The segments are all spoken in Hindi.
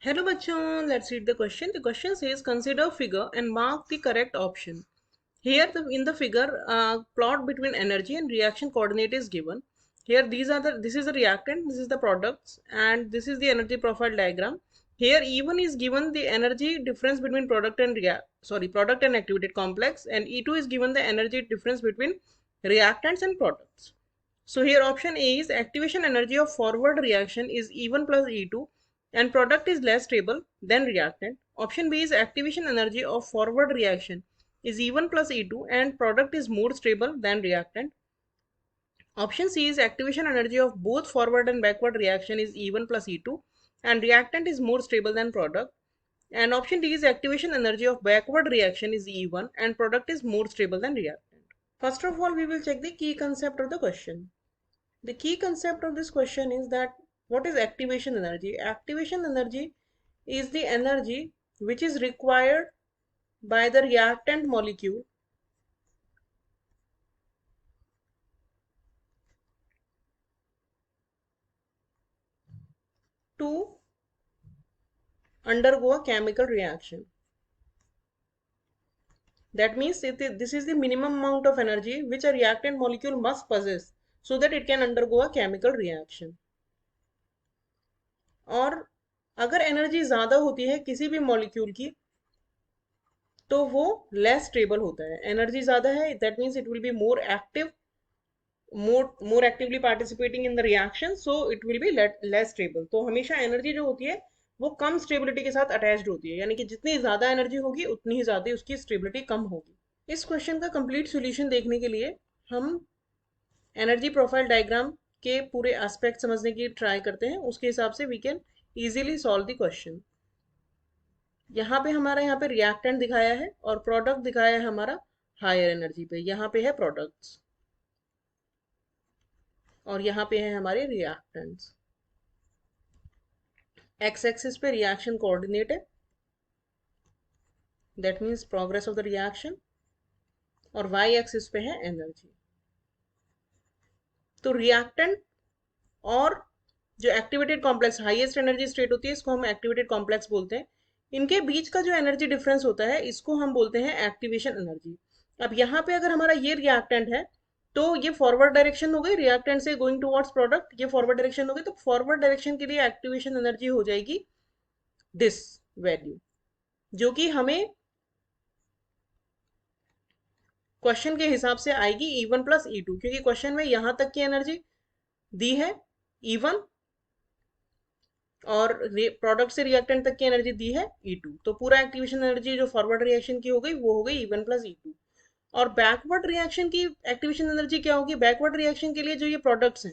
Hello bachon, let's read the question. The question says consider figure and mark the correct option. Here in the figure, plot between energy and reaction coordinate is given. Here this is the reactant, this is the products, and this is the energy profile diagram. Here E1 is given the energy difference between product and activated complex, and E2 is given the energy difference between reactants and products. So here option A is activation energy of forward reaction is E1 plus E2 and product is less stable than reactant. Option B is activation energy of forward reaction is E1 plus E2 and product is more stable than reactant. Option C is activation energy of both forward and backward reaction is E1 plus E2 and reactant is more stable than product. And option D is activation energy of backward reaction is E1 and product is more stable than reactant. First of all, we will check the key concept of the question. The key concept of this question is that what is activation energy? Activation energy is the energy which is required by the reactant molecule to undergo a chemical reaction. That means this is the minimum amount of energy which a reactant molecule must possess so that it can undergo a chemical reaction. और अगर एनर्जी ज़्यादा होती है किसी भी मॉलिक्यूल की तो वो लेस स्टेबल होता है. एनर्जी ज़्यादा है that means it will be more active, more actively participating in the reaction, so it will be less stable. तो हमेशा एनर्जी जो होती है वो कम स्टेबिलिटी के साथ अटैच्ड होती है, यानी कि जितनी ज़्यादा एनर्जी होगी उतनी ही ज़्यादा उसकी स्टेबिलिटी कम होगी. इस क्वेश्चन का कंप्लीट सॉल्यूशन देखने के लिए हम एनर्जी प्रोफाइल डायग्राम के पूरे एस्पेक्ट समझने की ट्राई करते हैं. उसके हिसाब से we can easily solve the question. यहाँ पे हमारा यहाँ पे रिएक्टेंट दिखाया है और प्रोडक्ट दिखाया है हमारा हायर एनर्जी पे. यहाँ पे है प्रोडक्ट्स और यहाँ पे है हमारे रिएक्टेंट्स. एक्स एक्सिस पे रिएक्शन कोऑर्डिनेट है, that means progress of the reaction, और वाई एक्सिस पे है एनर्जी. तो रिएक्टेंट और जो activated complex highest energy state होती है इसको हम एक्टिवेटेड कॉम्प्लेक्स बोलते हैं. इनके बीच का जो एनर्जी डिफरेंस होता है इसको हम बोलते हैं एक्टिवेशन एनर्जी. अब यहाँ पे अगर हमारा ये रिएक्टेंट है तो ये फॉरवर्ड डायरेक्शन हो गई, रिएक्टेंट से गोइंग टुवर्ड्स प्रोडक्ट, ये फॉरवर्ड डायरेक्शन हो गई. तो फॉरवर्ड डायरेक्शन के लिए एक्टिवेशन एनर्जी हो जाएगी दिस वैल्यू, जो कि हमें क्वेश्चन के हिसाब से आएगी E1 प्लस E2, क्योंकि क्वेश्चन में यहां तक की एनर्जी दी है E1 और प्रोडक्ट से रिएक्टेंट तक की एनर्जी दी है E2. तो पूरा एक्टिवेशन एनर्जी जो फॉरवर्ड रिएक्शन की हो गई वो हो गई E1 प्लस E2. और बैकवर्ड रिएक्शन की एक्टिवेशन एनर्जी क्या होगी? बैकवर्ड रिएक्शन के लिए जो ये प्रोडक्ट्स हैं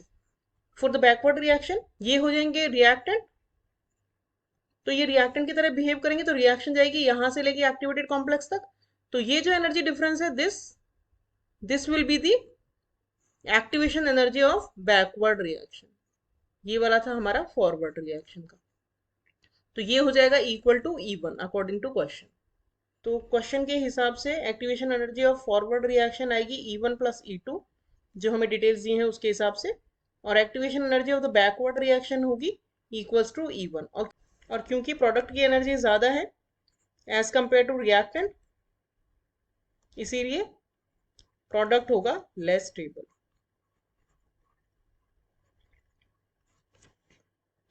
फॉर द बैकवर्ड रिएक्शन ये हो जाएंगे रिएक्टेंट. तो ये रिएक्टेंट की तरह बिहेव करेंगे तो रिएक्शन जाएगी यहां से लेके एक्टिवेटेड कॉम्प्लेक्स तक. तो ये जो एनर्जी डिफरेंस है this will be the activation energy of backward reaction. ये वाला था हमारा फॉरवर्ड रिएक्शन का. तो ये हो जाएगा equal to E1 according to question. तो क्वेश्चन के हिसाब से activation energy of forward reaction आएगी E1 प्लस E2 जो हमें डिटेल्स दी हैं उसके हिसाब से, और activation energy of the backward reaction होगी इक्वल्स टू E1. और क्योंकि प्रोडक्ट की एनर्जी ज़्यादा है एज कंपेयर टू रिएक्टेंट, इसीलिए प्रोडक्ट होगा लेस स्टेबल.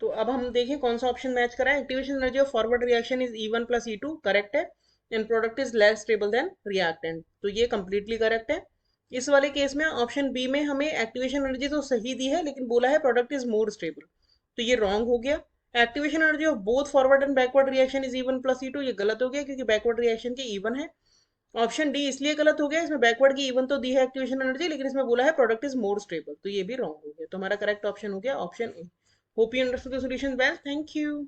तो अब हम देखें कौन सा ऑप्शन मैच करा है. Activation energy of forward reaction is E1 plus E2 correct है, and product is less stable than reactant, तो ये कंप्लीटली करेक्ट है. इस वाले केस में ऑप्शन बी में हमें एक्टिवेशन एनर्जी तो सही दी है लेकिन बोला है प्रोडक्ट इज मोर स्टेबल, तो ये रॉन्ग हो गया. Activation energy of both forward and backward reaction is E1 plus E2, ये गलत हो गया क्योंकि बैकवर्ड रिएक्शन की E1 है. ऑप्शन डी इसलिए गलत हो गया, इसमें बैकवर्ड की E1 तो दी है एक्टिवेशन एनर्जी लेकिन इसमें बोला है प्रोडक्ट इज मोर स्टेबल, तो ये भी रॉन्ग हो गया. तो हमारा करेक्ट ऑप्शन हो गया option A. Hope you understood the solution well. Thank you.